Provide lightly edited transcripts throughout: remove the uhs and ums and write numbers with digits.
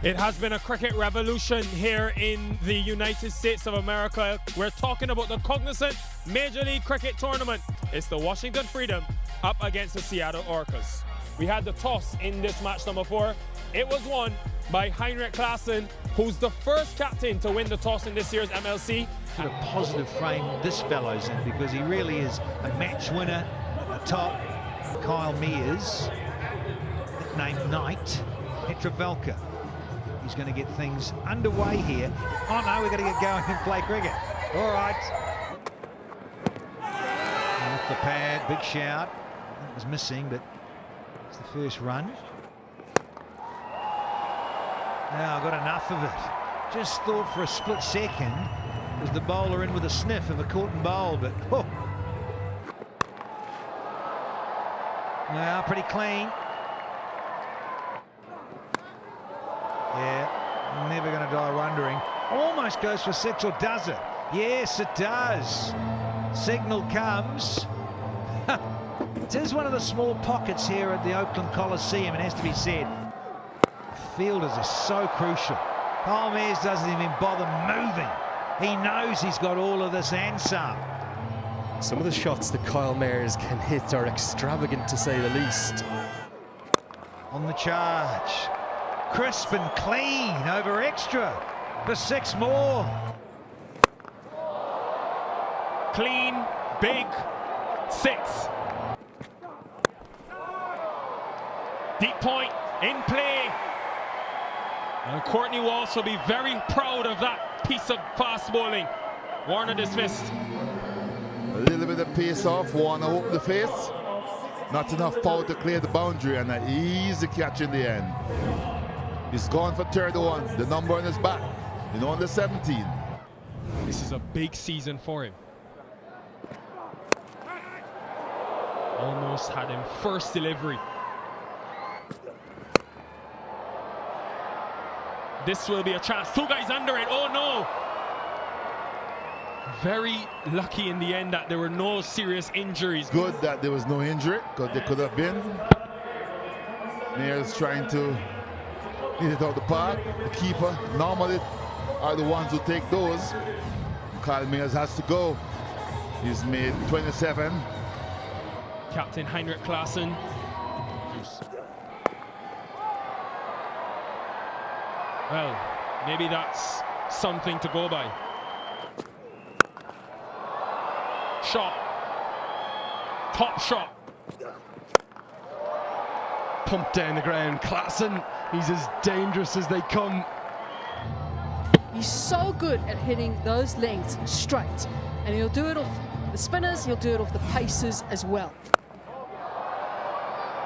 It has been a cricket revolution here in the United States of America. We're talking about the Cognizant Major League Cricket Tournament. It's the Washington Freedom up against the Seattle Orcas. We had the toss in this match number 4. It was won by Heinrich Klaassen, who's the first captain to win the toss in this year's MLC. Put a positive frame this fellow's in, because he really is a match winner at the top. Kyle Mears, nicknamed Knight, Petrovelka. He's going to get things underway here. Oh no, we're going to get going and play cricket. All right. Off the pad, big shout. That was missing, but it's the first run. Now, got enough of it. Just thought for a split second was the bowler in with a sniff of a caught and bowl, but oh. Now, pretty clean. Yeah, never going to die wondering. Almost goes for 6, or does it? Yes, it does. Signal comes. It is one of the small pockets here at the Oakland Coliseum, it has to be said. Fielders are so crucial. Kyle Mears doesn't even bother moving. He knows he's got all of this and some. Some of the shots that Kyle Mears can hit are extravagant, to say the least. On the charge. Crisp and clean over extra for 6 more. Clean, big, 6. Deep point, in play. And Courtney Walsh will be very proud of that piece of fast bowling. Warner dismissed. A little bit of pace off, Warner hooked the face. Not enough power to clear the boundary, and an easy catch in the end. He's gone for 31, the number on his back, in under 17. This is a big season for him. Almost had him first delivery. This will be a chance. 2 guys under it. Oh no! Very lucky in the end that there were no serious injuries. Good that there was no injury, because there could have been. Mears trying to hit it out the park. The keeper normally are the ones who take those. Kyle Mears has to go. He's made 27. Captain Heinrich Klaassen. Well, maybe that's something to go by. Shot. Top shot. Pumped down the ground. Klaassen, he's as dangerous as they come. He's so good at hitting those lengths straight. And he'll do it off the spinners, he'll do it off the pacers as well.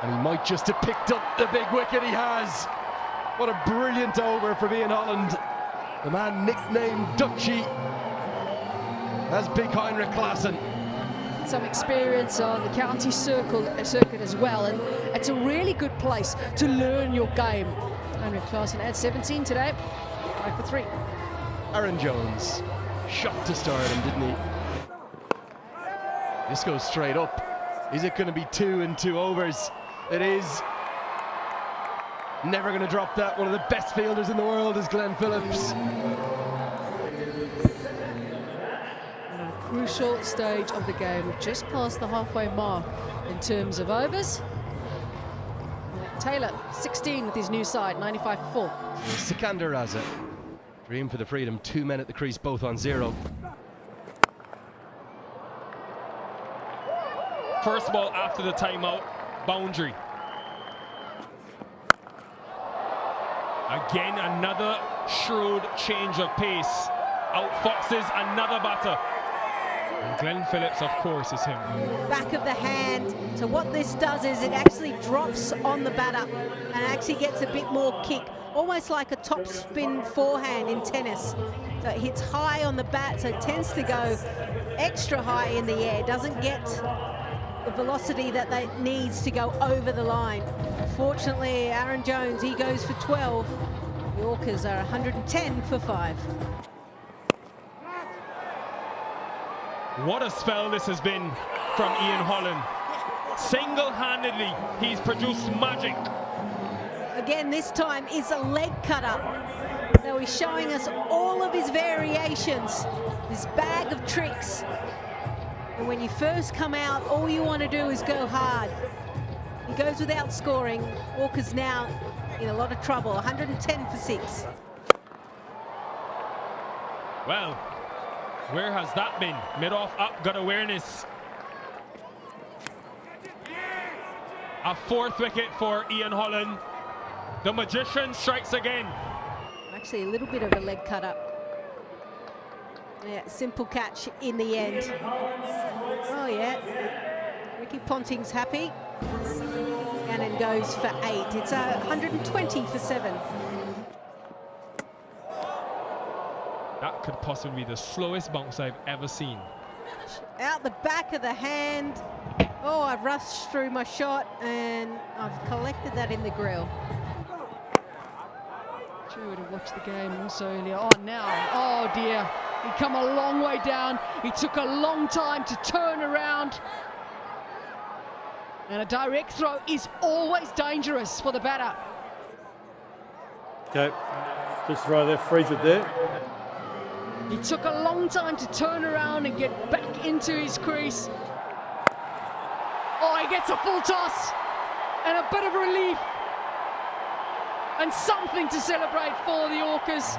And he might just have picked up the big wicket. He has. What a brilliant over for Ian Holland. The man nicknamed Dutchie. That's big Heinrich Klaassen. Some experience on the county circuit as well, and it's a really good place to learn your game. Heinrich Klaassen at 17 today, 5 for 3. Aaron Jones shot to start him, didn't he? This goes straight up. Is it going to be 2 and 2 overs? It is. Never going to drop that. One of the best fielders in the world is Glenn Phillips. A crucial stage of the game, just past the halfway mark in terms of overs. Taylor, 16 with his new side, 95 for 4. Sikander Raza, dream for the freedom. 2 men at the crease, both on 0. First ball after the timeout, boundary. Again, another shrewd change of pace. Outfoxes another batter. And Glenn Phillips, of course, is him. Back of the hand. So what this does is it actually drops on the batter and actually gets a bit more kick. Almost like a top spin forehand in tennis. So it hits high on the bat, so it tends to go extra high in the air. Doesn't get the velocity that they needs to go over the line. Fortunately, Aaron Jones, he goes for 12. The Orcas are 110 for 5. What a spell this has been from Ian Holland. Single-handedly, he's produced magic. A again this time, is a leg cutter. So he's showing us all of his variations, his bag of tricks. And when you first come out, all you want to do is go hard. He goes without scoring. Walker's now in a lot of trouble, 110 for 6. Well, where has that been? Mid-off up, got awareness. A 4th wicket for Ian Holland. The magician strikes again. Actually, a little bit of a leg cutter. Yeah, simple catch in the end. Oh yeah, Ricky Ponting's happy. Gannon goes for 8. It's 120 for 7. That could possibly be the slowest bounce I've ever seen. Out the back of the hand. Oh, I rushed through my shot and I've collected that in the grill. Sure would have watched the game also earlier on. Now, oh dear, he'd come a long way down. He took a long time to turn around. And a direct throw is always dangerous for the batter. Okay, just throw there, freeze it there. He took a long time to turn around and get back into his crease. Oh, he gets a full toss and a bit of relief. And something to celebrate for the Orcas.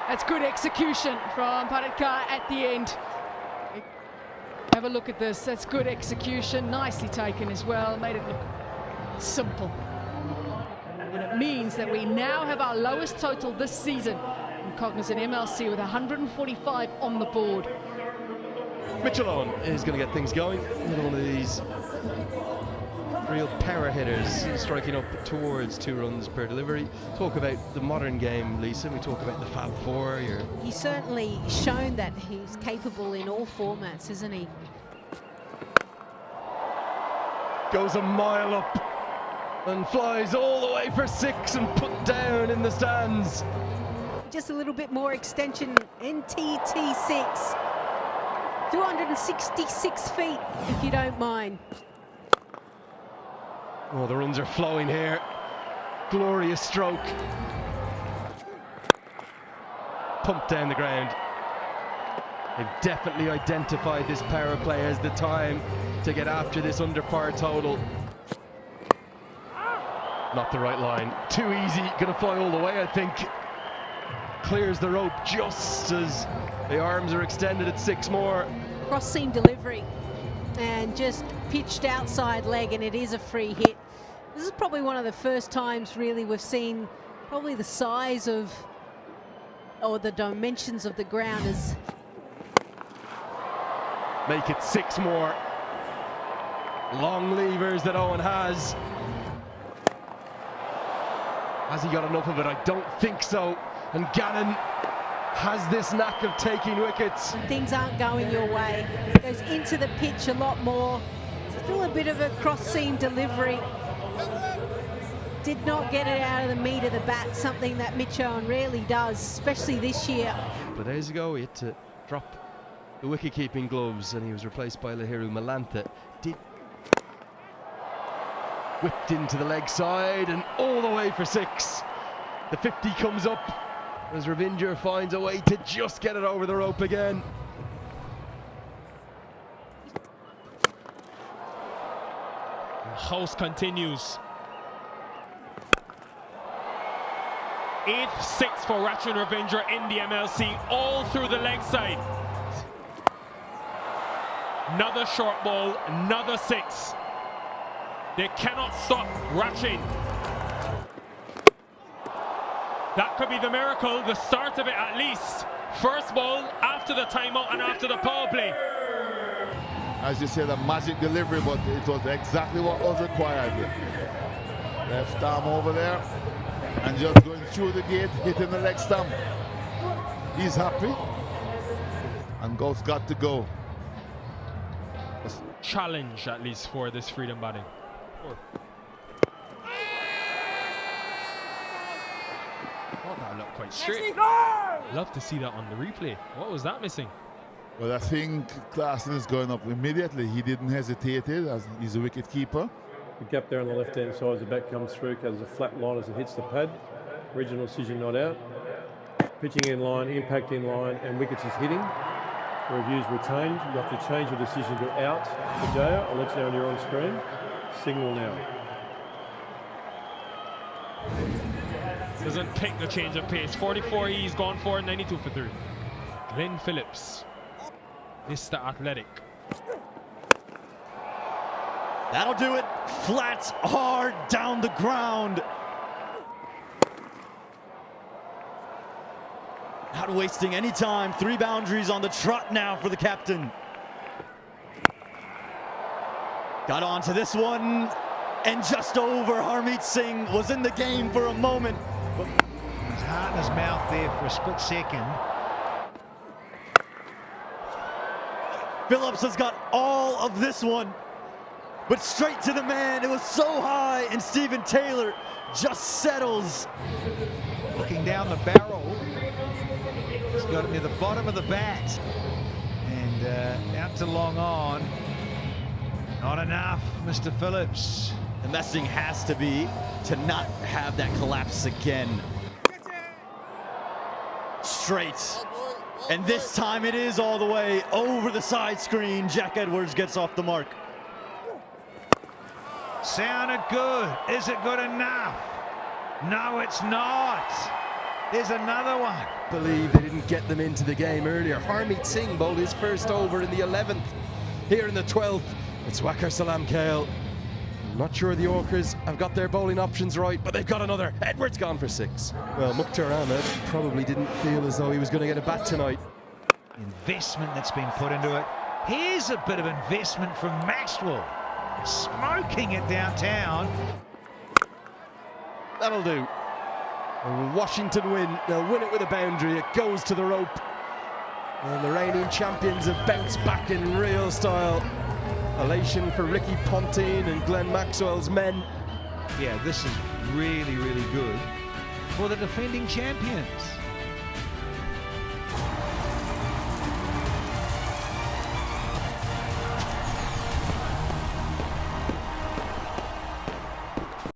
That's good execution from Padikkar at the end. Have a look at this. That's good execution. Nicely taken as well. Made it look simple. And it means that we now have our lowest total this season in Cognizant MLC with 145 on the board. Mitchell Owen is going to get things going. One of these real power hitters, striking up towards 2 runs per delivery. Talk about the modern game, Lisa. We talk about the Fab Four. He's certainly shown that he's capable in all formats, isn't he? Goes a mile up and flies all the way for 6 and put down in the stands. Just a little bit more extension. NTT 6. 266 feet, if you don't mind. Oh, the runs are flowing here. Glorious stroke. Pumped down the ground. They've definitely identified this power play as the time to get after this under par total. Not the right line. Too easy. Gonna fly all the way, I think. Clears the rope just as the arms are extended at 6 more. Cross seam delivery and just pitched outside leg, and it is a free hit. This is probably one of the first times really we've seen probably the size of or the dimensions of the ground as make it 6 more. Long levers that Owen has. Has he got enough of it? I don't think so. And Gannon has this knack of taking wickets. Things aren't going your way. Goes into the pitch a lot more. Still a bit of a cross seam delivery. Did not get it out of the meat of the bat, something that Mitch Owen rarely does, especially this year. A couple of days ago, he had to drop the wicket-keeping gloves and he was replaced by Lahiru Malantha. Whipped into the leg side and all the way for 6. The 50 comes up as Ravindra finds a way to just get it over the rope again. The house continues. 8th 6 for Rachin Ravindra in the MLC, all through the leg side. Another short ball, another 6. They cannot stop Rachin. That could be the miracle, the start of it at least. First ball after the timeout and after the power play. As you said, a magic delivery, but it was exactly what was required. Left arm over there and just going through the gate, hitting the leg stump. He's happy and Ghost's got to go. Challenge at least for this freedom batting. Oh, that looked quite straight. Love to see that on the replay. What was that missing? Well, I think Claassen is going up immediately. He didn't hesitate it, as he's a wicket keeper. The gap there on the left-hand side as the bat comes through, because a flat line as it hits the pad. Regional decision not out. Pitching in line, impact in line, and wickets is hitting. Reviews retained. You have to change your decision to out. Vijaya, I'll let you know when you're on screen. Signal now. Doesn't pick the change of pace. 44 he's gone for, 92 for 3. Glenn Phillips, Mr. Athletic. That'll do it. Flat, hard, down the ground. Not wasting any time. 3 boundaries on the trot now for the captain. Got onto this one, and just over. Harmeet Singh was in the game for a moment. His heart in his mouth there for a split second. Phillips has got all of this one, but straight to the man. It was so high, and Stephen Taylor just settles. Looking down the barrel. He's got it near the bottom of the bat. And out to long on. Not enough, Mr. Phillips. The messaging has to be to not have that collapse again. Straight. And this time it is all the way over the side screen. Jack Edwards gets off the mark. Sounded good. Is it good enough? No, it's not. There's another one. Believe they didn't get them into the game earlier. Harmeet Singh bowled his first over in the 11th. Here in the 12th, it's Wakar Salam Kale. Not sure the Yorkers have got their bowling options right, but they've got another. Edwards gone for 6. Well, Mukhtar Ahmed probably didn't feel as though he was going to get a bat tonight. Investment that's been put into it. Here's a bit of investment from Maxwell. Smoking it downtown. That'll do. And Washington win. They'll win it with a boundary. It goes to the rope. And the reigning champions have bounced back in real style. Elation for Ricky Ponting and Glenn Maxwell's men. Yeah, this is really, really good for the defending champions.